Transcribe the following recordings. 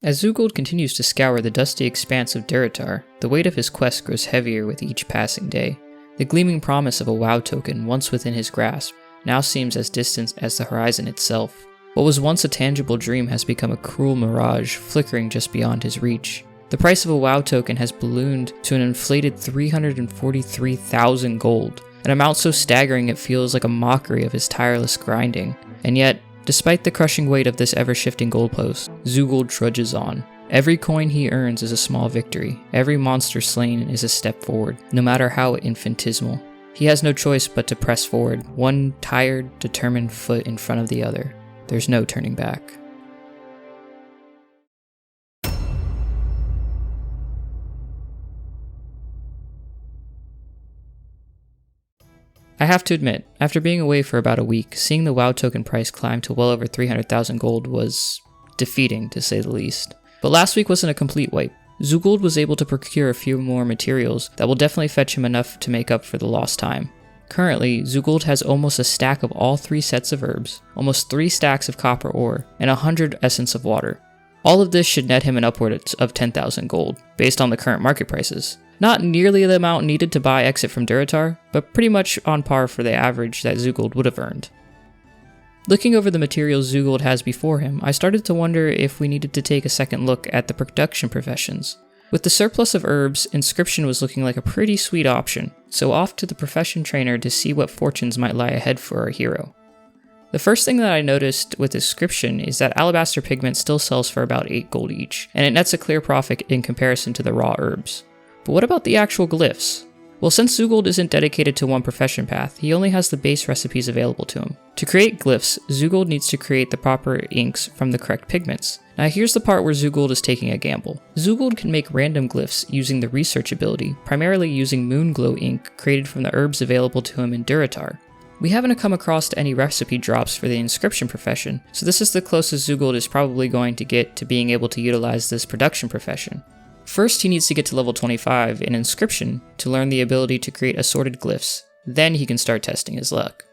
As Zulgold continues to scour the dusty expanse of Durotar, the weight of his quest grows heavier with each passing day. The gleaming promise of a WoW token once within his grasp now seems as distant as the horizon itself. What was once a tangible dream has become a cruel mirage, flickering just beyond his reach. The price of a WoW token has ballooned to an inflated 343,000 gold, an amount so staggering it feels like a mockery of his tireless grinding. And yet, despite the crushing weight of this ever-shifting goalpost, Zulgold trudges on. Every coin he earns is a small victory. Every monster slain is a step forward, no matter how infinitesimal. He has no choice but to press forward, one tired, determined foot in front of the other. There's no turning back. I have to admit, after being away for about a week, seeing the WoW token price climb to well over 300,000 gold was defeating, to say the least. But last week wasn't a complete wipe. Zulgold was able to procure a few more materials that will definitely fetch him enough to make up for the lost time. Currently, Zulgold has almost a stack of all 3 sets of herbs, almost 3 stacks of copper ore, and 100 essence of water. All of this should net him an upward of 10,000 gold, based on the current market prices. Not nearly the amount needed to buy exit from Durotar, but pretty much on par for the average that Zulgold would have earned. Looking over the materials Zulgold has before him, I started to wonder if we needed to take a second look at the production professions. With the surplus of herbs, inscription was looking like a pretty sweet option, so off to the profession trainer to see what fortunes might lie ahead for our hero. The first thing that I noticed with inscription is that alabaster pigment still sells for about 8 gold each, and it nets a clear profit in comparison to the raw herbs. But what about the actual glyphs? Well, since Zulgold isn't dedicated to one profession path, he only has the base recipes available to him. To create glyphs, Zulgold needs to create the proper inks from the correct pigments. Now here's the part where Zulgold is taking a gamble. Zulgold can make random glyphs using the research ability, primarily using Mooon Glow ink created from the herbs available to him in Durotar. We haven't come across any recipe drops for the inscription profession, so this is the closest Zulgold is probably going to get to being able to utilize this production profession. First, he needs to get to level 25 in inscription to learn the ability to create assorted glyphs, then he can start testing his luck.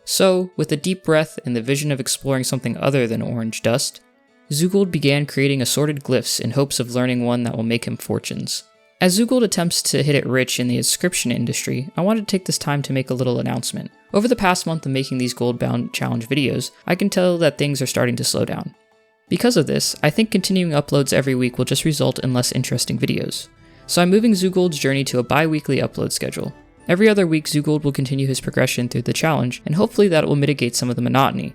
So, with a deep breath and the vision of exploring something other than orange dust, Zulgold began creating assorted glyphs in hopes of learning one that will make him fortunes. As Zulgold attempts to hit it rich in the inscription industry, I wanted to take this time to make a little announcement. Over the past month of making these Goldbound challenge videos, I can tell that things are starting to slow down. Because of this, I think continuing uploads every week will just result in less interesting videos. So I'm moving Zulgold's journey to a bi-weekly upload schedule. Every other week, Zulgold will continue his progression through the challenge, and hopefully that will mitigate some of the monotony.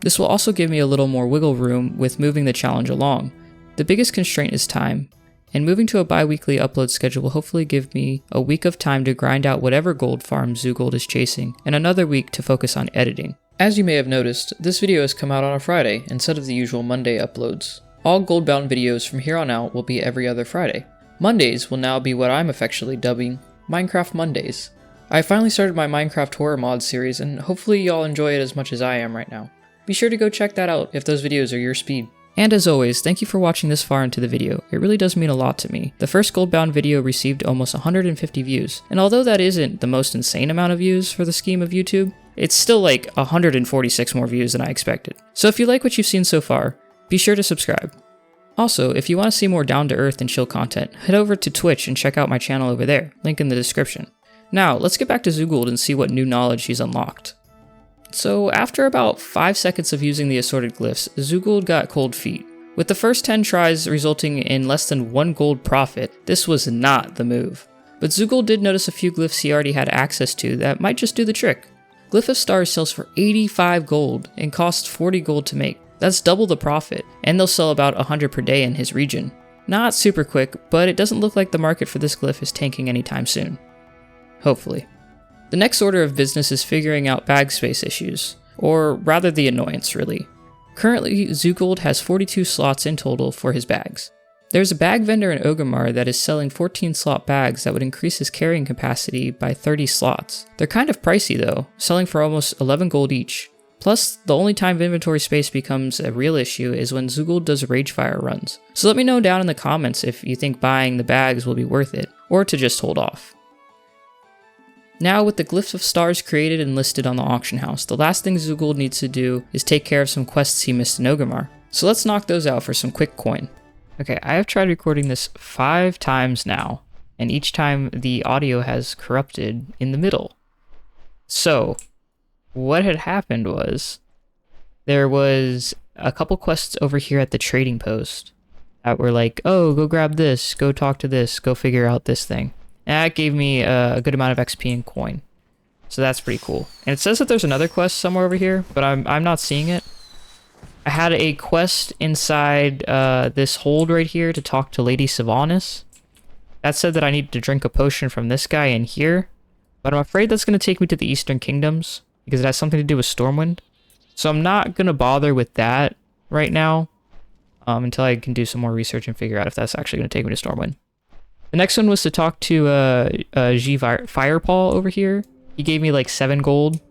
This will also give me a little more wiggle room with moving the challenge along. The biggest constraint is time, and moving to a bi-weekly upload schedule will hopefully give me a week of time to grind out whatever gold farm Zulgold is chasing, and another week to focus on editing. As you may have noticed, this video has come out on a Friday instead of the usual Monday uploads. All Goldbound videos from here on out will be every other Friday. Mondays will now be what I'm affectionately dubbing Minecraft Mondays. I finally started my Minecraft horror mod series, and hopefully y'all enjoy it as much as I am right now. Be sure to go check that out if those videos are your speed. And as always, thank you for watching this far into the video. It really does mean a lot to me. The first Goldbound video received almost 150 views, and although that isn't the most insane amount of views for the scheme of YouTube, it's still like 146 more views than I expected. So if you like what you've seen so far, be sure to subscribe. Also, if you want to see more down-to-earth and chill content, head over to Twitch and check out my channel over there, link in the description. Now, let's get back to Zulgold and see what new knowledge he's unlocked. So after about 5 seconds of using the assorted glyphs, Zulgold got cold feet. With the first 10 tries resulting in less than 1 gold profit, this was not the move. But Zulgold did notice a few glyphs he already had access to that might just do the trick. Glyph of Stars sells for 85 gold and costs 40 gold to make. That's double the profit, and they'll sell about 100 per day in his region. Not super quick, but it doesn't look like the market for this glyph is tanking anytime soon. Hopefully. The next order of business is figuring out bag space issues, or rather the annoyance really. Currently, Zulgold has 42 slots in total for his bags. There's a bag vendor in Orgrimmar that is selling 14 slot bags that would increase his carrying capacity by 30 slots. They're kind of pricey though, selling for almost 11 gold each. Plus, the only time inventory space becomes a real issue is when Zulgold does Ragefire runs. So let me know down in the comments if you think buying the bags will be worth it, or to just hold off. Now, with the Glyphs of Stars created and listed on the auction house, the last thing Zulgold needs to do is take care of some quests he missed in Orgrimmar. So let's knock those out for some quick coin. Okay, I have tried recording this 5 times now, and each time the audio has corrupted in the middle. So, what had happened was, there was a couple quests over here at the trading post that were like, oh, go grab this, go talk to this, go figure out this thing. And that gave me a good amount of XP and coin. So that's pretty cool. And it says that there's another quest somewhere over here, but I'm not seeing it. I had a quest inside this hold right here to talk to Lady Sylvanas. That said that I need to drink a potion from this guy in here. But I'm afraid that's going to take me to the Eastern Kingdoms, because it has something to do with Stormwind. So I'm not going to bother with that right now, until I can do some more research and figure out if that's actually going to take me to Stormwind. The next one was to talk to G Firepaw over here. He gave me like 7 gold.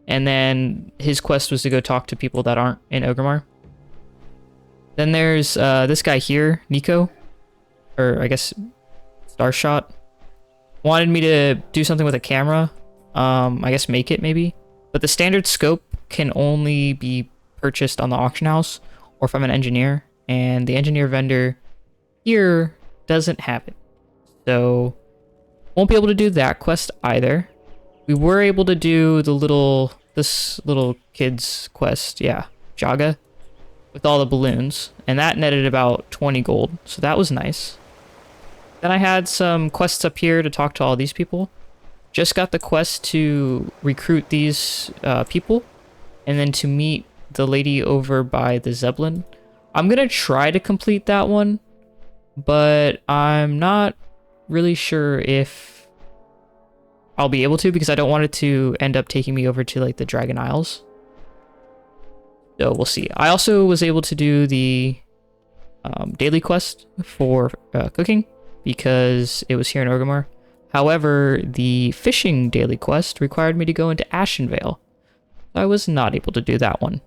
And then his quest was to go talk to people that aren't in Orgrimmar. Then there's this guy here, Nico. Or I guess Starshot. Wanted me to do something with a camera. I guess make it maybe. But the standard scope can only be purchased on the auction house or from an engineer. And the engineer vendor here doesn't have it. So won't be able to do that quest either. We were able to do this little kid's quest, yeah, Jaga, with all the balloons, and that netted about 20 gold, so that was nice. Then I had some quests up here to talk to all these people. Just got the quest to recruit these people, and then to meet the lady over by the Zeppelin. I'm gonna try to complete that one, but I'm not really sure if I'll be able to, because I don't want it to end up taking me over to like the Dragon Isles. So we'll see. I also was able to do the daily quest for cooking because it was here in Orgrimmar. However, the fishing daily quest required me to go into Ashenvale. I was not able to do that one.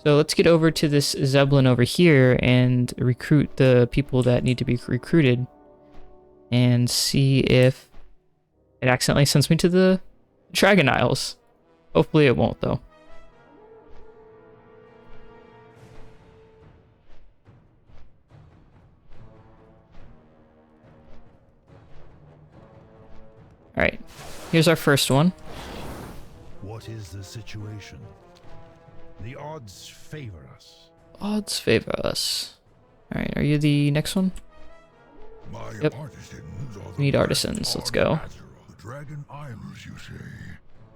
So let's get over to this Zeppelin over here and recruit the people that need to be recruited and see if it accidentally sends me to the Dragon Isles. Hopefully it won't, though. Alright, here's our first one. What is the situation? The odds favor us. Odds favor us. Alright, are you the next one? Yep. We need artisans. Let's go. The Dragon Isles, you say?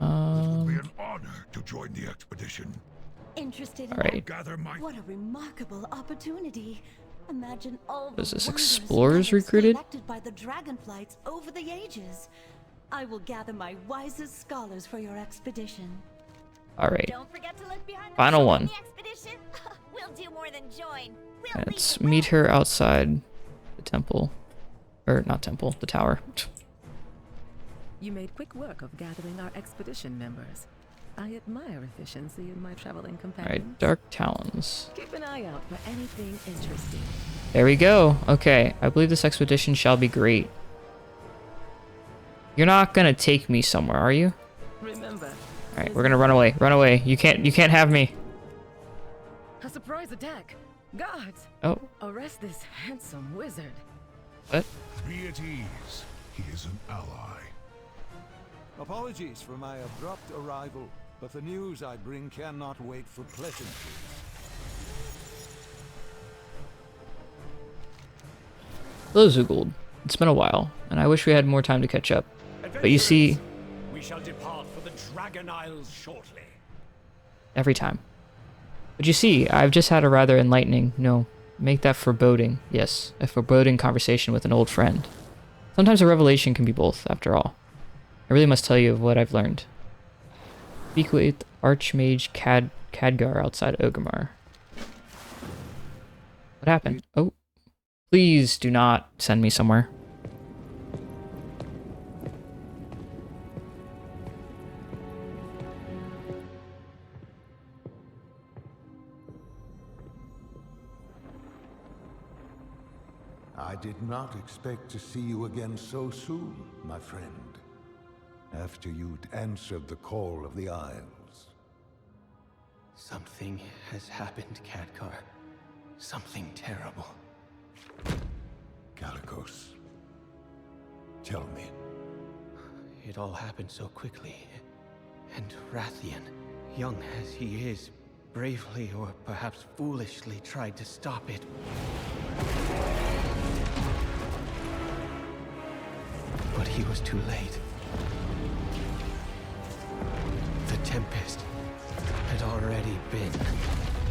It would be an honor to join the expedition. Interested all right. What a remarkable opportunity. Imagine all the Was this wondrous explorers metals recruited? collected by the dragonflights over the ages. I will gather my wisest scholars for your expedition. All right. Don't forget to look behind the Final one. The expedition. We'll do more than join. Let's meet her outside the temple. Or not temple, the tower. You made quick work of gathering our expedition members. I admire efficiency in my traveling companions. Alright, Dark Talons. Keep an eye out for anything interesting. There we go. Okay, I believe this expedition shall be great. You're not gonna take me somewhere, are you? Remember. Alright, we're gonna run away. Run away. You can't have me. A surprise attack. Guards! Oh, Arrest this handsome wizard. what? Be at ease. He is an ally. Apologies for my abrupt arrival, but the news I bring cannot wait for pleasantries. Hello, Zulgold. It's been a while, and I wish we had more time to catch up. But you see, we shall depart for the Dragon Isles shortly. every time. But you see, I've just had a rather enlightening, no, make that foreboding, yes, a foreboding conversation with an old friend. Sometimes a revelation can be both, after all. I really must tell you of what I've learned. Speak with Archmage Khadgar outside Orgrimmar. What happened? Oh. Please do not send me somewhere. I did not expect to see you again so soon, my friend. After you'd answered the call of the Isles. Something has happened, Khadgar. something terrible. Calicos, tell me. It all happened so quickly. And Rathian, young as he is, bravely or perhaps foolishly tried to stop it. But he was too late. The Tempest had already been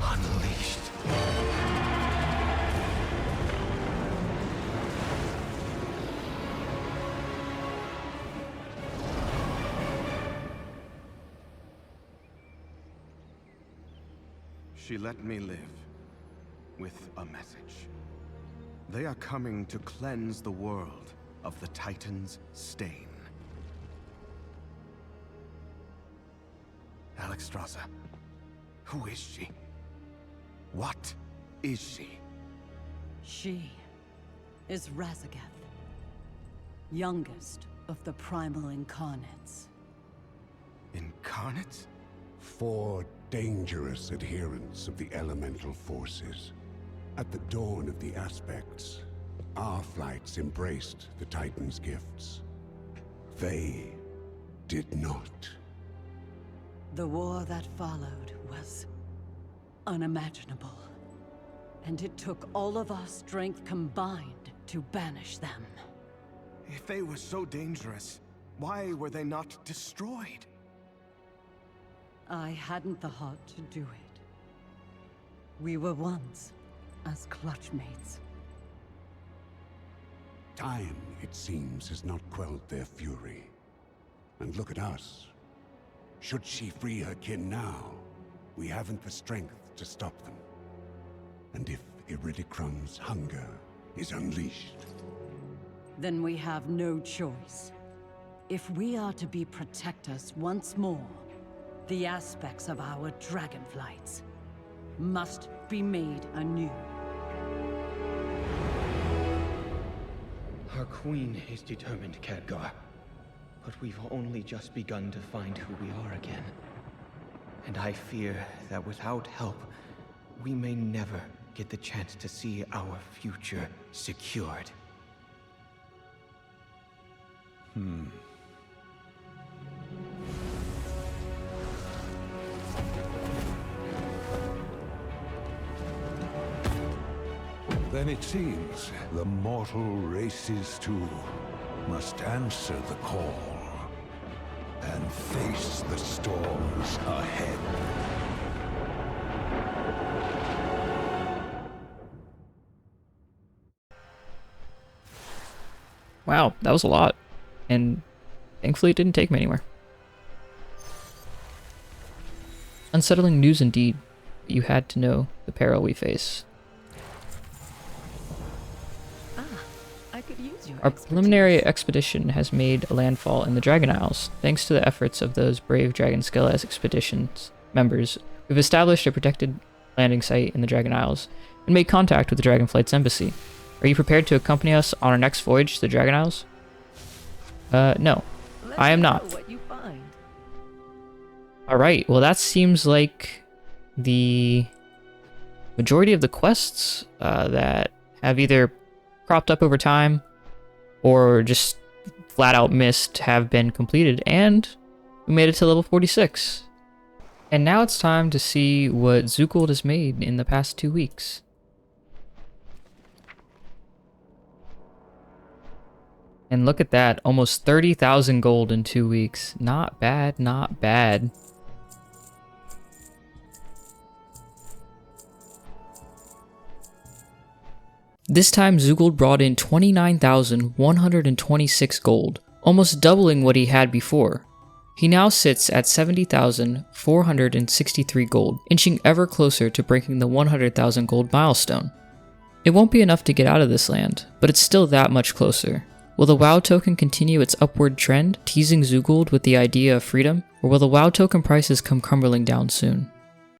unleashed. She let me live with a message. They are coming to cleanse the world of the Titan's stain. Alexstrasza, who is she? What is she? She is Razagath, youngest of the primal incarnates. Incarnates? 4 dangerous adherents of the elemental forces. At the dawn of the aspects, our flights embraced the Titan's gifts. They did not. The war that followed was unimaginable. And it took all of our strength combined to banish them. If they were so dangerous, why were they not destroyed? I hadn't the heart to do it. We were once as clutchmates. Time, it seems, has not quelled their fury. And look at us. Should she free her kin now, we haven't the strength to stop them. And if Iridicrum's hunger is unleashed, then we have no choice. If we are to be protectors once more, the aspects of our dragonflights must be made anew. Our queen is determined, Khadgar. But we've only just begun to find who we are again. And I fear that without help, we may never get the chance to see our future secured. then it seems the mortal races too must answer the call and face the storms ahead. Wow, that was a lot. And thankfully it didn't take me anywhere. Unsettling news indeed, but you had to know the peril we face. I could use your Our expertise. preliminary expedition has made a landfall in the Dragon Isles. Thanks to the efforts of those brave Dragonskill expeditions members, we've established a protected landing site in the Dragon Isles and made contact with the Dragonflight's embassy. Are you prepared to accompany us on our next voyage to the Dragon Isles? No. Let I am me know not. what you find. Alright, well that seems like the majority of the quests that have either cropped up over time or just flat out missed have been completed, and we made it to level 46. And now it's time to see what Zulgold has made in the past 2 weeks. And look at that, almost 30,000 gold in 2 weeks. Not bad, not bad. This time Zulgold brought in 29,126 gold, almost doubling what he had before. He now sits at 70,463 gold, inching ever closer to breaking the 100,000 gold milestone. It won't be enough to get out of this land, but it's still that much closer. Will the WoW token continue its upward trend, teasing Zulgold with the idea of freedom, or will the WoW token prices come crumbling down soon?